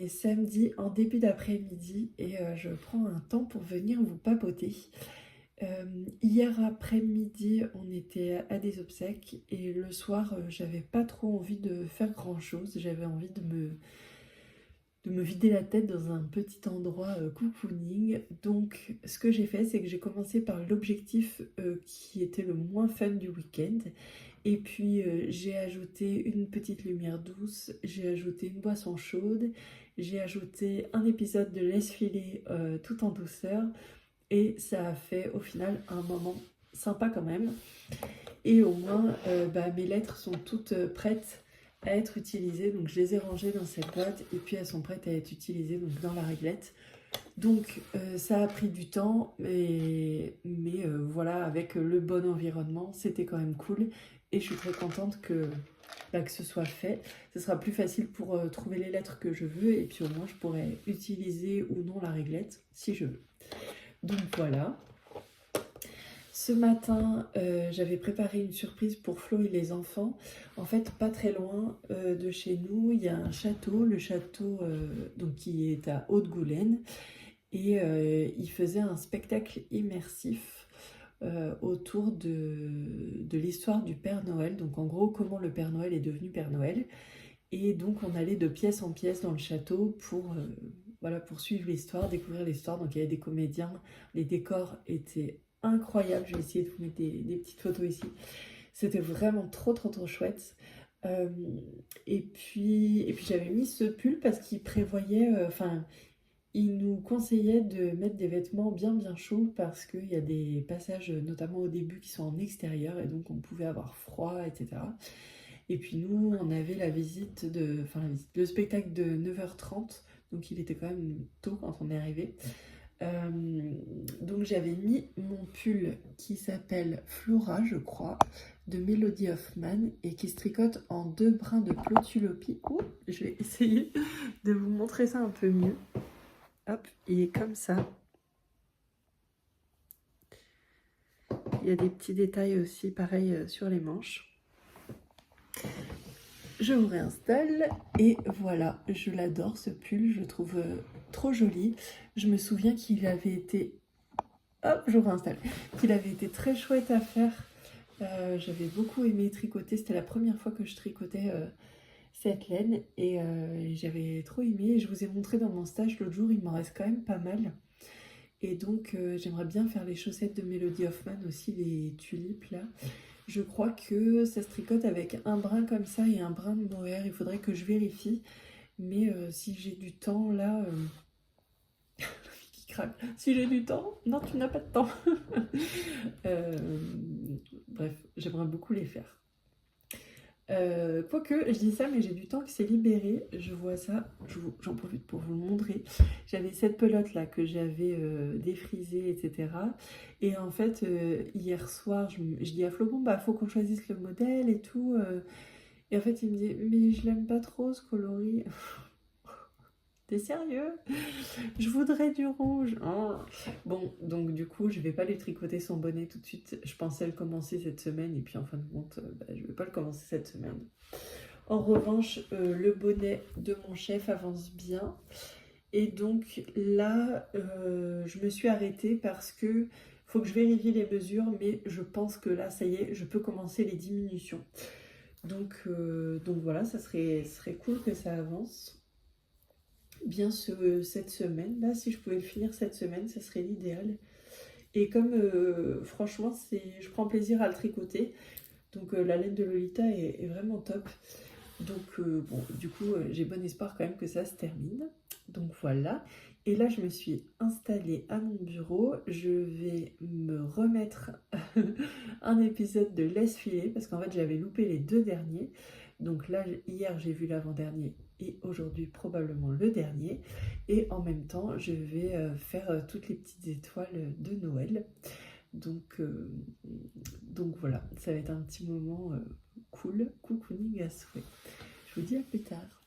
est samedi en début d'après-midi et je prends un temps pour venir vous papoter. Hier après-midi, on était à des obsèques et le soir, j'avais pas trop envie de faire grand-chose. J'avais envie de me vider la tête dans un petit endroit cocooning. Donc, ce que j'ai fait, c'est que j'ai commencé par l'objectif qui était le moins fun du week-end. Et puis, j'ai ajouté une petite lumière douce, j'ai ajouté une boisson chaude, j'ai ajouté un épisode de Laisse filer tout en douceur. Et ça a fait au final un moment sympa quand même. Et au moins, mes lettres sont toutes prêtes à être utilisées. Donc je les ai rangées dans cette boîte et puis elles sont prêtes à être utilisées donc dans la réglette. Donc ça a pris du temps, mais voilà, avec le bon environnement, c'était quand même cool. Et je suis très contente que ce soit fait. Ce sera plus facile pour trouver les lettres que je veux. Et puis au moins, je pourrai utiliser ou non la réglette si je veux. Donc voilà. Ce matin, j'avais préparé une surprise pour Flo et les enfants. En fait, pas très loin de chez nous, il y a un château, le château donc, qui est à Haute-Goulaine. Et il faisait un spectacle immersif autour de l'histoire du Père Noël. Donc en gros, comment le Père Noël est devenu Père Noël. Et donc on allait de pièce en pièce dans le château pour suivre l'histoire, découvrir l'histoire. Donc il y avait des comédiens, les décors étaient incroyables. Je vais essayer de vous mettre des petites photos ici. C'était vraiment trop chouette. Et puis j'avais mis ce pull parce qu'il prévoyait, il nous conseillait de mettre des vêtements bien chauds parce qu'il y a des passages, notamment au début, qui sont en extérieur et donc on pouvait avoir froid, etc. Et puis nous, on avait le spectacle de 9h30, donc il était quand même tôt quand on est arrivé. Donc j'avais mis mon pull qui s'appelle Flora, je crois, de Melody Hoffman et qui se tricote en 2 brins de Plotulopie. Je vais essayer de vous montrer ça un peu mieux. Hop, il est comme ça. Il y a des petits détails aussi, pareil, sur les manches. Je vous réinstalle et voilà, je l'adore ce pull, je le trouve trop joli. Je me souviens qu'il avait été... Hop, je vous réinstalle. Qu'il avait été très chouette à faire. J'avais beaucoup aimé tricoter, c'était la première fois que je tricotais cette laine et j'avais trop aimé. Je vous ai montré dans mon stage l'autre jour, il m'en reste quand même pas mal. Et donc j'aimerais bien faire les chaussettes de Melody Hoffman aussi, les tulipes là. Je crois que ça se tricote avec un brin comme ça et un brin de mohair. Il faudrait que je vérifie. Mais si j'ai du temps, là... La fille qui craque. Si j'ai du temps, non, tu n'as pas de temps. Bref, j'aimerais beaucoup les faire. Quoique, je dis ça, mais j'ai du temps qui s'est libéré. Je vois ça, j'en profite pour vous le montrer. J'avais cette pelote là que j'avais défrisée, etc. Et en fait, hier soir, je dis à Flo, bon, bah, faut qu'on choisisse le modèle et tout. Et en fait, il me dit, mais je l'aime pas trop ce coloris. T'es sérieux? Je voudrais du rouge. Oh. Bon, donc du coup, je vais pas lui tricoter son bonnet tout de suite. Je pensais le commencer cette semaine et puis en fin de compte, je vais pas le commencer cette semaine. En revanche, le bonnet de mon chef avance bien. Et donc là, je me suis arrêtée parce que faut que je vérifie les mesures, mais je pense que là, ça y est, je peux commencer les diminutions. Donc voilà, ça serait cool que ça avance bien cette semaine. Là, si je pouvais le finir cette semaine, ça serait l'idéal. Et comme franchement, je prends plaisir à le tricoter. Donc la laine de Lolita est vraiment top. Donc bon, du coup, j'ai bon espoir quand même que ça se termine. Donc voilà. Et là, je me suis installée à mon bureau. Je vais me remettre un épisode de Laisse filer parce qu'en fait, j'avais loupé les 2 derniers. Donc là, hier, j'ai vu l'avant-dernier et aujourd'hui, probablement le dernier. Et en même temps, je vais faire toutes les petites étoiles de Noël. Donc voilà, ça va être un petit moment cool, cocooning à souhait. Je vous dis à plus tard.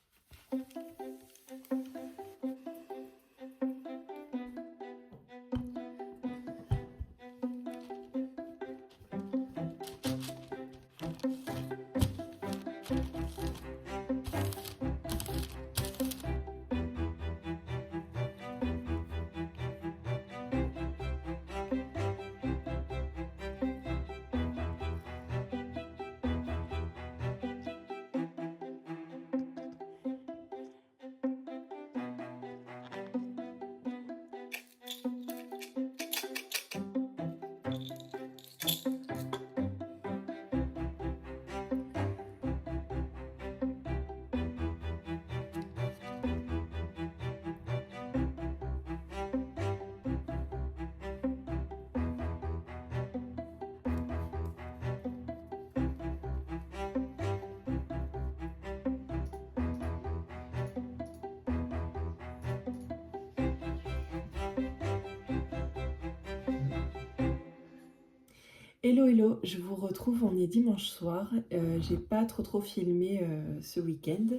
Hello, hello, je vous retrouve, on est dimanche soir. J'ai pas trop filmé ce week-end,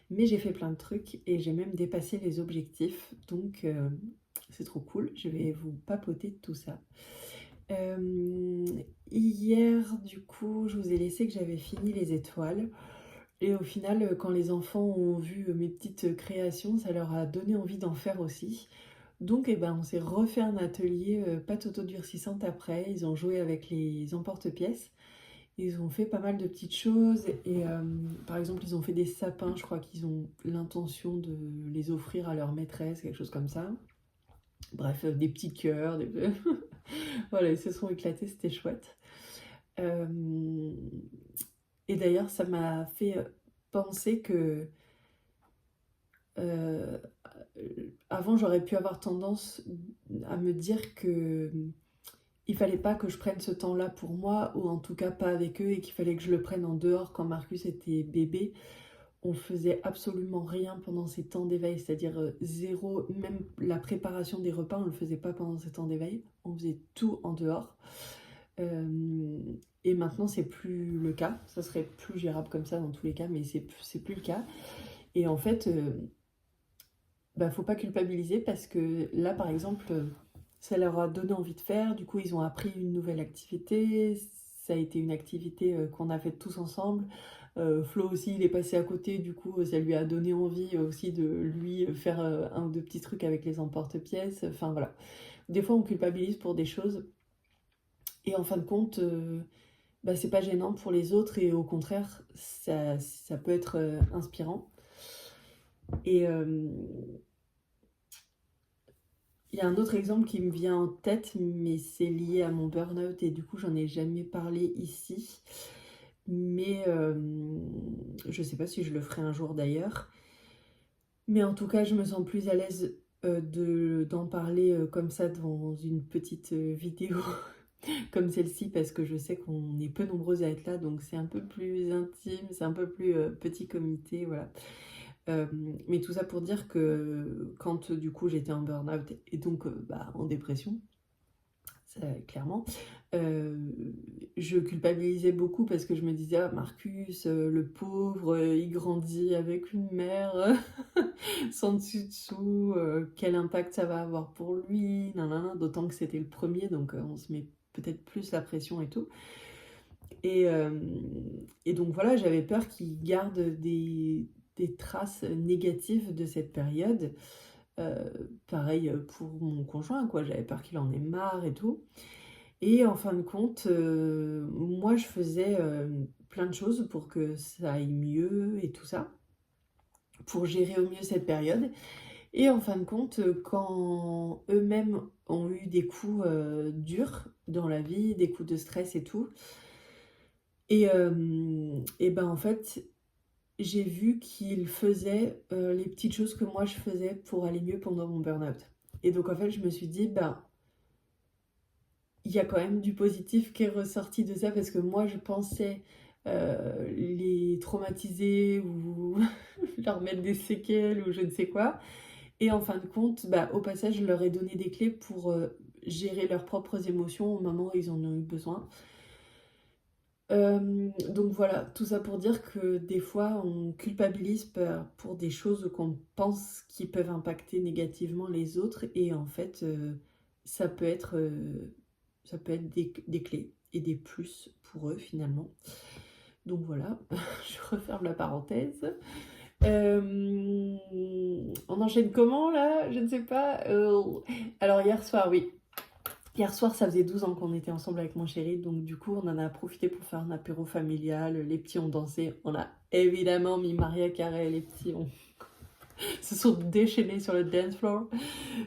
mais j'ai fait plein de trucs et j'ai même dépassé les objectifs, donc c'est trop cool. Je vais vous papoter de tout ça. Euh, Hier, du coup, je vous ai laissé que j'avais fini les étoiles. Et au final, quand les enfants ont vu mes petites créations, ça leur a donné envie d'en faire aussi. Donc, eh ben, on s'est refait un atelier pâte autodurcissante après. Ils ont joué avec les emporte-pièces. Ils ont fait pas mal de petites choses. Et par exemple, ils ont fait des sapins. Je crois qu'ils ont l'intention de les offrir à leur maîtresse, quelque chose comme ça. Bref, des petits cœurs. Voilà, ils se sont éclatés, c'était chouette. Euh, Et d'ailleurs, ça m'a fait penser que euh, avant, j'aurais pu avoir tendance à me dire que il fallait pas que je prenne ce temps-là pour moi, ou en tout cas pas avec eux, et qu'il fallait que je le prenne en dehors quand Marcus était bébé. On faisait absolument rien pendant ces temps d'éveil, c'est-à-dire zéro, même la préparation des repas, on ne le faisait pas pendant ces temps d'éveil, on faisait tout en dehors. Euh, et maintenant, c'est plus le cas, ça serait plus gérable comme ça dans tous les cas, mais c'est plus le cas. Et en fait, bah, faut pas culpabiliser parce que là, par exemple, ça leur a donné envie de faire. Du coup, ils ont appris une nouvelle activité. Ça a été une activité qu'on a faite tous ensemble. Flo aussi, il est passé à côté. Du coup, ça lui a donné envie aussi de lui faire un ou deux petits trucs avec les emporte-pièces. Enfin, voilà. Des fois, on culpabilise pour des choses. Et en fin de compte, bah, c'est pas gênant pour les autres. Et au contraire, ça peut être inspirant. Et il y a un autre exemple qui me vient en tête, mais c'est lié à mon burn-out et du coup, j'en ai jamais parlé ici. Mais je sais pas si je le ferai un jour d'ailleurs. Mais en tout cas, je me sens plus à l'aise d'en parler comme ça dans une petite vidéo comme celle-ci parce que je sais qu'on est peu nombreuses à être là, donc c'est un peu plus intime, c'est un peu plus petit comité, voilà. Euh, mais tout ça pour dire que quand du coup j'étais en burn-out et donc bah, en dépression, ça, clairement, euh, je culpabilisais beaucoup parce que je me disais, ah, Marcus, le pauvre, il grandit avec une mère sans dessus-dessous, quel impact ça va avoir pour lui, nanana, d'autant que c'était le premier, donc on se met peut-être plus la pression et tout. Et, euh, et donc voilà, j'avais peur qu'il garde des traces négatives de cette période. Euh, Pareil pour mon conjoint, quoi. J'avais peur qu'il en ait marre et tout. Et en fin de compte, moi, je faisais plein de choses pour que ça aille mieux et tout ça, pour gérer au mieux cette période. Et en fin de compte, quand eux-mêmes ont eu des coups durs dans la vie, des coups de stress et tout, et ben en fait, j'ai vu qu'ils faisaient les petites choses que moi je faisais pour aller mieux pendant mon burn-out. Et donc en fait, je me suis dit, ben, il y a quand même du positif qui est ressorti de ça parce que moi je pensais les traumatiser ou leur mettre des séquelles ou je ne sais quoi. Et en fin de compte, bah, au passage, je leur ai donné des clés pour gérer leurs propres émotions au moment où ils en ont eu besoin. Donc voilà, tout ça pour dire que des fois on culpabilise pour des choses qu'on pense qui peuvent impacter négativement les autres et en fait ça peut être, ça peut être des clés et des plus pour eux finalement. Donc voilà, je referme la parenthèse. On enchaîne comment là? Je ne sais pas. Alors hier soir, oui. Hier soir, ça faisait 12 ans qu'on était ensemble avec mon chéri, donc du coup, on en a profité pour faire un apéro familial. Les petits ont dansé. On a évidemment mis Maria Carey. Les petits se sont déchaînés sur le dance floor.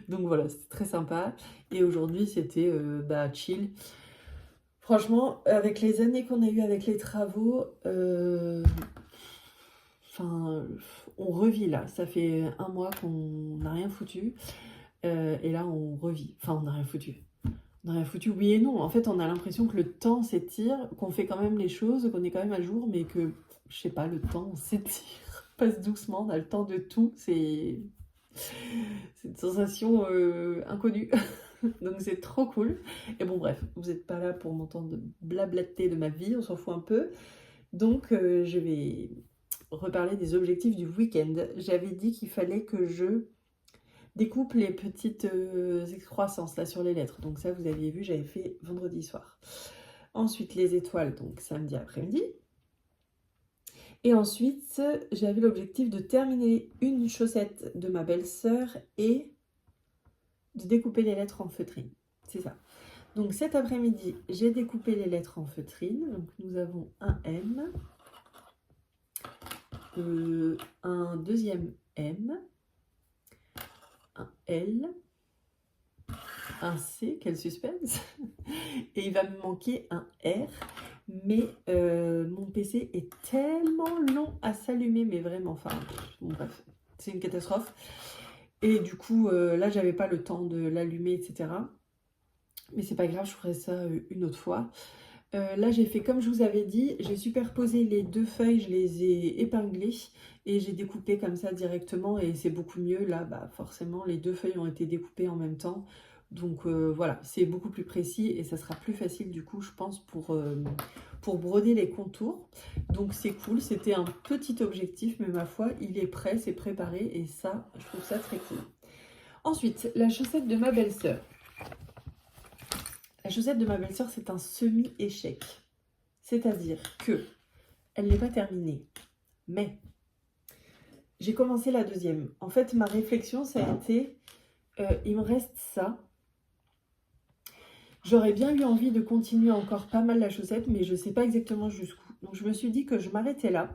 Donc voilà, c'était très sympa. Et aujourd'hui, c'était bah, chill. Franchement, avec les années qu'on a eues avec les travaux, enfin, on revit là. Ça fait un mois qu'on n'a rien foutu. Et là, on revit. Enfin, on n'a rien foutu. On n'a rien foutu, oui et non. En fait, on a l'impression que le temps s'étire, qu'on fait quand même les choses, qu'on est quand même à jour, mais que, je sais pas, le temps s'étire, passe doucement, on a le temps de tout. C'est une sensation inconnue. Donc c'est trop cool. Et bon bref, vous n'êtes pas là pour m'entendre blablater de ma vie, on s'en fout un peu. Donc je vais reparler des objectifs du week-end. J'avais dit qu'il fallait que je découpe les petites excroissances là sur les lettres. Donc ça, vous aviez vu, j'avais fait vendredi soir. Ensuite, les étoiles, donc samedi après-midi. Et ensuite, j'avais l'objectif de terminer une chaussette de ma belle-sœur et de découper les lettres en feutrine. C'est ça. Donc cet après-midi, j'ai découpé les lettres en feutrine. Donc nous avons un M, un deuxième M, un L, un C, quel suspense. Et il va me manquer un R. Mais mon PC est tellement long à s'allumer, mais vraiment, enfin, bon, bref, c'est une catastrophe. Et du coup, là, j'avais pas le temps de l'allumer, etc. Mais c'est pas grave, je ferai ça une autre fois. Là, j'ai fait comme je vous avais dit, j'ai superposé les deux feuilles, je les ai épinglées et j'ai découpé comme ça directement et c'est beaucoup mieux. Là, bah, forcément, les deux feuilles ont été découpées en même temps. Donc voilà, c'est beaucoup plus précis et ça sera plus facile du coup, je pense, pour broder les contours. Donc c'est cool, c'était un petit objectif, mais ma foi, il est prêt, c'est préparé et ça, je trouve ça très cool. Ensuite, la chaussette de ma belle-sœur. La chaussette de ma belle-sœur, c'est un semi-échec. C'est-à-dire que elle n'est pas terminée. Mais j'ai commencé la deuxième. En fait, ma réflexion, ça a été, il me reste ça. J'aurais bien eu envie de continuer encore pas mal la chaussette, mais je ne sais pas exactement jusqu'où. Donc je me suis dit que je m'arrêtais là,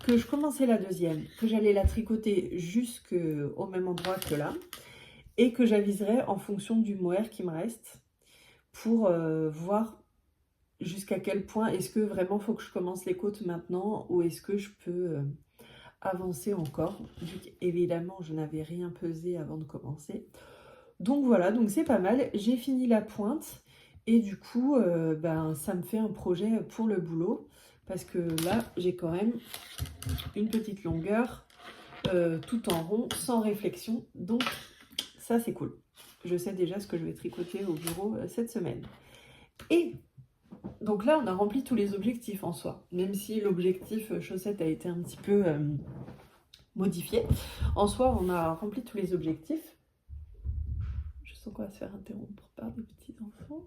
que je commençais la deuxième, que j'allais la tricoter jusqu'au même endroit que là, et que j'aviserais en fonction du mohair qui me reste pour voir jusqu'à quel point est-ce que vraiment il faut que je commence les côtes maintenant ou est-ce que je peux avancer encore, vu qu'évidemment je n'avais rien pesé avant de commencer. Donc voilà, donc c'est pas mal, j'ai fini la pointe et du coup ben, ça me fait un projet pour le boulot parce que là j'ai quand même une petite longueur tout en rond, sans réflexion, donc ça c'est cool. Je sais déjà ce que je vais tricoter au bureau cette semaine. Et donc là, on a rempli tous les objectifs en soi, même si l'objectif chaussette a été un petit peu modifié. En soi, on a rempli tous les objectifs. Je sens qu'on va se faire interrompre par des petits enfants.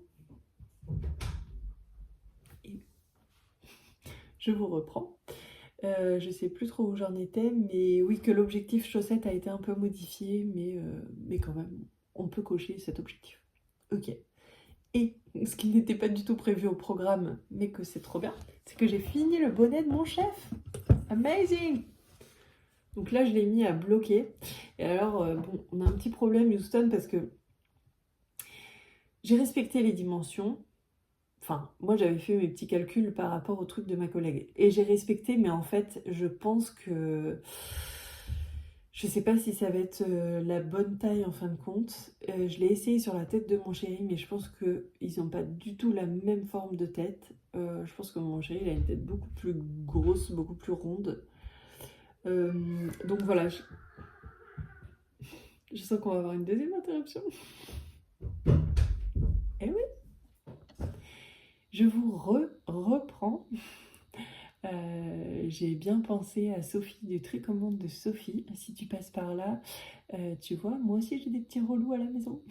Et je vous reprends. Je sais plus trop où j'en étais, mais oui, que l'objectif chaussette a été un peu modifié, mais quand même, on peut cocher cet objectif. Ok. Et ce qui n'était pas du tout prévu au programme, mais que c'est trop bien, c'est que j'ai fini le bonnet de mon chef. Amazing! Donc là, je l'ai mis à bloquer. Et alors, bon, on a un petit problème, Houston, parce que j'ai respecté les dimensions. Enfin, moi, j'avais fait mes petits calculs par rapport au truc de ma collègue. Et j'ai respecté, mais en fait, je pense que... Je sais pas si ça va être la bonne taille en fin de compte. Je l'ai essayé sur la tête de mon chéri, mais je pense qu'ils n'ont pas du tout la même forme de tête. Je pense que mon chéri, il a une tête beaucoup plus grosse, beaucoup plus ronde. Donc voilà, je sens qu'on va avoir une deuxième interruption. Eh oui, je vous reprends. J'ai bien pensé à Sophie, du Tricommande de Sophie. Si tu passes par là, tu vois, moi aussi j'ai des petits relous à la maison.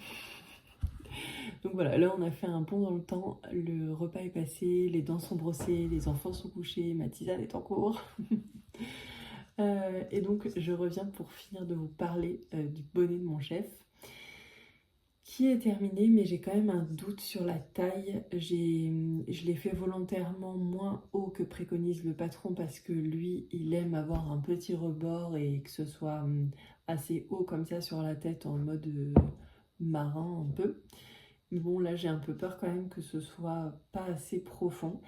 Donc voilà, là on a fait un bond dans le temps, le repas est passé, les dents sont brossées, les enfants sont couchés, ma tisane est en cours. Et donc je reviens pour finir de vous parler du bonnet de mon chef, qui est terminé, mais j'ai quand même un doute sur la taille. Je l'ai fait volontairement moins haut que préconise le patron parce que lui, il aime avoir un petit rebord et que ce soit assez haut comme ça sur la tête en mode marin un peu. Mais bon, là, j'ai un peu peur quand même que ce soit pas assez profond.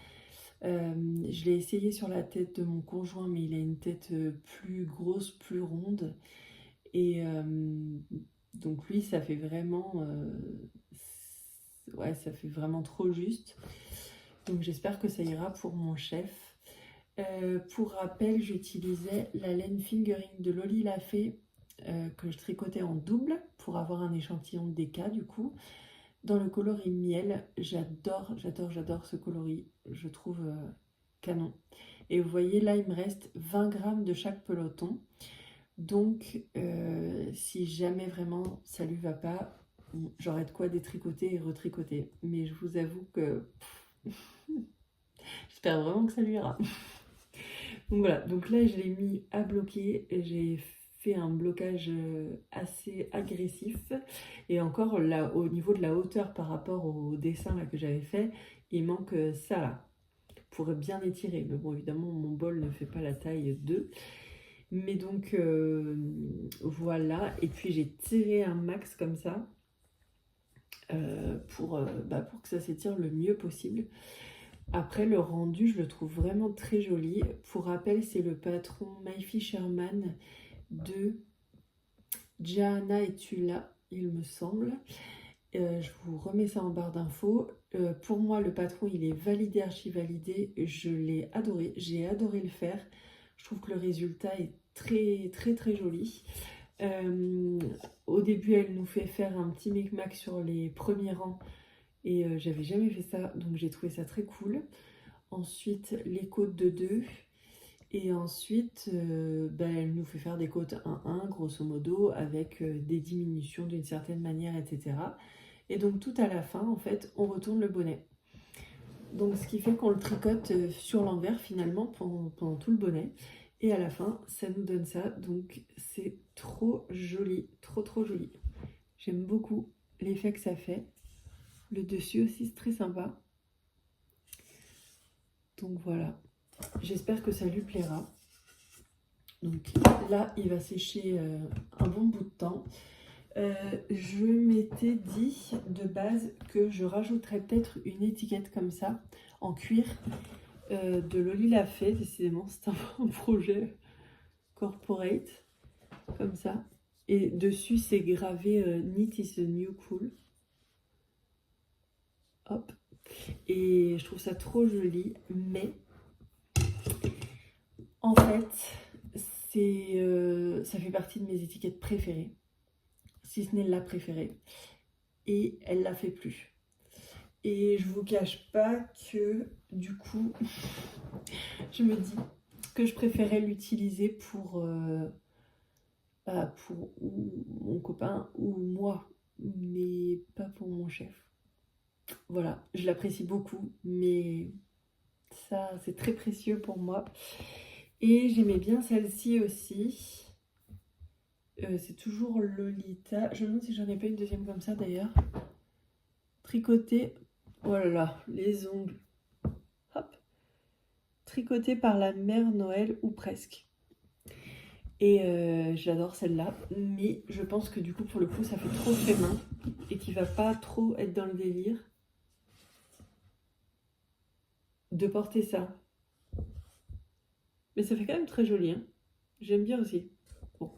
Je l'ai essayé sur la tête de mon conjoint, mais il a une tête plus grosse, plus ronde. Et donc lui, ça fait vraiment... ouais, ça fait vraiment trop juste. Donc j'espère que ça ira pour mon chef. Pour rappel, j'utilisais la laine fingering de Loli Lafay que je tricotais en double pour avoir un échantillon de DK du coup. dans le coloris miel. J'adore, j'adore, j'adore ce coloris. Je trouve canon. Et vous voyez, là, il me reste 20 grammes de chaque peloton. Donc, si jamais vraiment ça lui va pas, j'aurai de quoi détricoter et retricoter. Mais je vous avoue que j'espère vraiment que ça lui ira. Donc voilà, donc là je l'ai mis à bloquer. J'ai fait un blocage assez agressif. Et encore là, au niveau de la hauteur par rapport au dessin là, que j'avais fait, il manque ça là. Pour bien étirer. Mais bon, évidemment, mon bol ne fait pas la taille 2. Mais donc, voilà. Et puis, j'ai tiré un max comme ça pour que ça s'étire le mieux possible. Après, le rendu, je le trouve vraiment très joli. Pour rappel, c'est le patron My Fisherman de Jana et Tula, il me semble. Je vous remets ça en barre d'infos. Pour moi, le patron, il est validé, archi-validé. Je l'ai adoré. J'ai adoré le faire. Je trouve que le résultat est très, très, très joli. Au début, elle nous fait faire un petit micmac sur les premiers rangs. Et j'avais jamais fait ça, donc j'ai trouvé ça très cool. Ensuite, les côtes de 2. Et ensuite, elle nous fait faire des côtes 1-1, grosso modo, avec des diminutions d'une certaine manière, etc. Et donc, tout à la fin, en fait, on retourne le bonnet. Donc, ce qui fait qu'on le tricote sur l'envers, finalement, pendant tout le bonnet. Et à la fin, ça nous donne ça. Donc, c'est trop joli, trop, trop joli. J'aime beaucoup l'effet que ça fait. Le dessus aussi, c'est très sympa. Donc, voilà. J'espère que ça lui plaira. Donc là, il va sécher un bon bout de temps. Je m'étais dit de base que je rajouterais peut-être une étiquette comme ça, en cuir, de Loli l'a fait. Décidément, c'est un projet corporate, comme ça. Et dessus, c'est gravé Knit is the new cool. Hop. Et je trouve ça trop joli, mais en fait, ça fait partie de mes étiquettes préférées, si ce n'est la préférée, et elle la fait plus. Et je vous cache pas que du coup, je me dis que je préférais l'utiliser pour ou mon copain ou moi, mais pas pour mon chef. Voilà, je l'apprécie beaucoup, mais ça, c'est très précieux pour moi. Et j'aimais bien celle-ci aussi. C'est toujours Lolita. Je me demande si j'en ai pas une deuxième comme ça d'ailleurs. Tricotée. Oh là là, les ongles. Hop. Tricotée par la mère Noël ou presque. Et j'adore celle-là. Mais je pense que du coup, pour le coup, ça fait trop fait main. Et qu'il va pas trop être dans le délire de porter ça. Mais ça fait quand même très joli. Hein. J'aime bien aussi. Bon.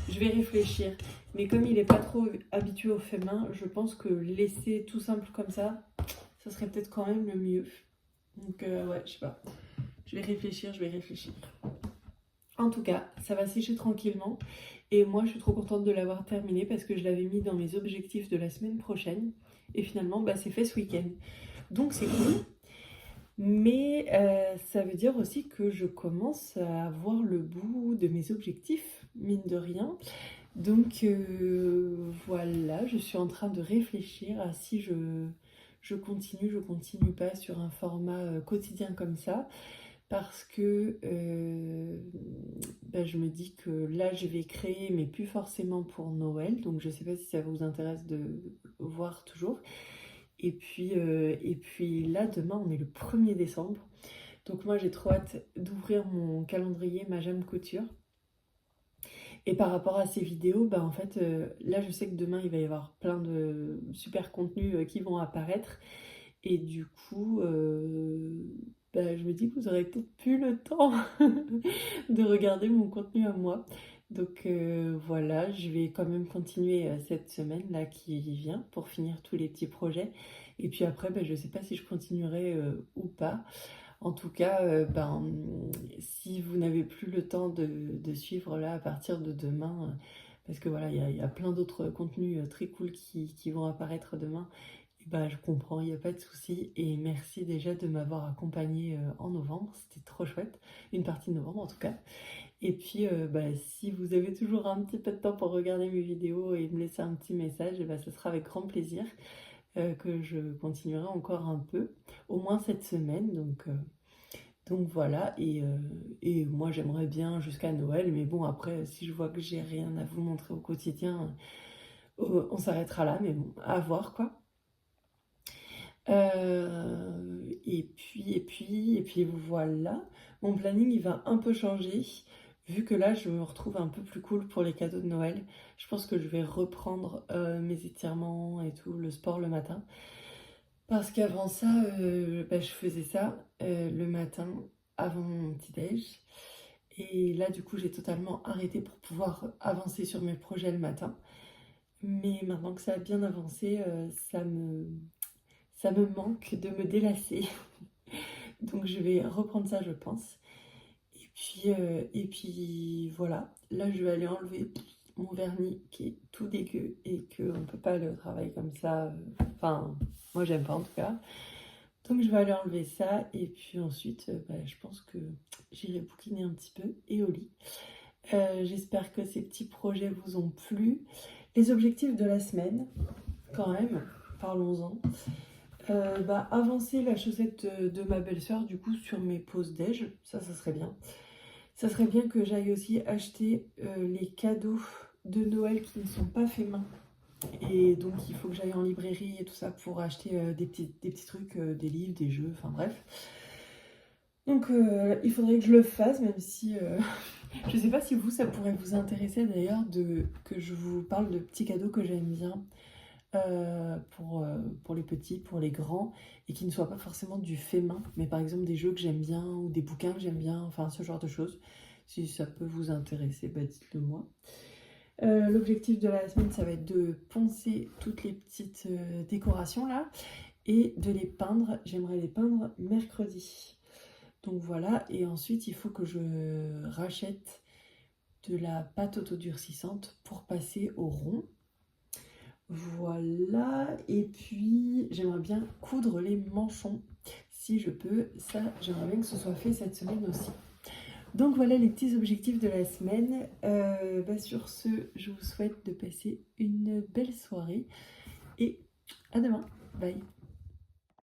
Je vais réfléchir. Mais comme il n'est pas trop habitué au fait main, je pense que laisser tout simple comme ça serait peut-être quand même le mieux. Donc ouais, je sais pas. Je vais réfléchir. En tout cas, ça va sécher tranquillement. Et moi, je suis trop contente de l'avoir terminé parce que je l'avais mis dans mes objectifs de la semaine prochaine. Et finalement, c'est fait ce week-end. Donc c'est cool. Mais ça veut dire aussi que je commence à voir le bout de mes objectifs, mine de rien. Donc voilà, je suis en train de réfléchir à si je continue pas sur un format quotidien comme ça. Parce que je me dis que là, je vais créer, mais plus forcément pour Noël. Donc je ne sais pas si ça vous intéresse de voir toujours. Et puis là, demain, on est le 1er décembre. Donc moi, j'ai trop hâte d'ouvrir mon calendrier Majam Couture. Et par rapport à ces vidéos, en fait, là, je sais que demain, il va y avoir plein de super contenus qui vont apparaître. Et du coup, je me dis que vous aurez peut-être plus le temps de regarder mon contenu à moi. Donc voilà, je vais quand même continuer cette semaine-là qui vient pour finir tous les petits projets. Et puis après, je ne sais pas si je continuerai ou pas. En tout cas, si vous n'avez plus le temps de suivre là à partir de demain, parce que voilà, il y a plein d'autres contenus très cool qui vont apparaître demain. Et bah, je comprends, il n'y a pas de souci. Et merci déjà de m'avoir accompagnée en novembre, c'était trop chouette. Une partie de novembre en tout cas. Et puis, bah, si vous avez toujours un petit peu de temps pour regarder mes vidéos et me laisser un petit message, et bah, ce sera avec grand plaisir que je continuerai encore un peu, au moins cette semaine. Donc voilà, et moi j'aimerais bien jusqu'à Noël, mais bon, après, si je vois que j'ai rien à vous montrer au quotidien, on s'arrêtera là, mais bon, à voir quoi. Et puis voilà, mon planning il va un peu changer, vu que là je me retrouve un peu plus cool pour les cadeaux de Noël. Je pense que je vais reprendre mes étirements et tout, le sport le matin. Parce qu'avant ça, bah, je faisais ça le matin avant mon petit-déj. Et là, du coup, j'ai totalement arrêté pour pouvoir avancer sur mes projets le matin. Mais maintenant que ça a bien avancé, ça me manque de me délasser. Donc je vais reprendre ça, je pense. Et puis voilà. Là, je vais aller enlever mon vernis qui est tout dégueu et qu'on ne peut pas aller au travail comme ça. Enfin, moi, j'aime pas en tout cas. Donc je vais aller enlever ça et puis ensuite bah, je pense que j'irai bouquiner un petit peu et au lit. J'espère que ces petits projets vous ont plu. Les objectifs de la semaine, quand même, parlons-en. Bah, avancer la chaussette de ma belle-sœur du coup sur mes pauses déj, ça serait bien. Ça serait bien que j'aille aussi acheter les cadeaux de Noël qui ne sont pas faits main. Et donc il faut que j'aille en librairie et tout ça pour acheter des petits trucs, des livres, des jeux, enfin bref. Donc il faudrait que je le fasse, même si je sais pas si vous, ça pourrait vous intéresser d'ailleurs que je vous parle de petits cadeaux que j'aime bien pour les petits, pour les grands, et qui ne soient pas forcément du fait main, mais par exemple des jeux que j'aime bien ou des bouquins que j'aime bien, enfin ce genre de choses. Si ça peut vous intéresser, bah dites-le moi. L'objectif de la semaine, ça va être de poncer toutes les petites décorations là et de les peindre. J'aimerais les peindre mercredi. Donc voilà, et ensuite il faut que je rachète de la pâte autodurcissante pour passer au rond. Voilà, et puis j'aimerais bien coudre les manchons si je peux. Ça, j'aimerais bien que ce soit fait cette semaine aussi. Donc voilà les petits objectifs de la semaine. Bah sur ce, je vous souhaite de passer une belle soirée et à demain. Bye.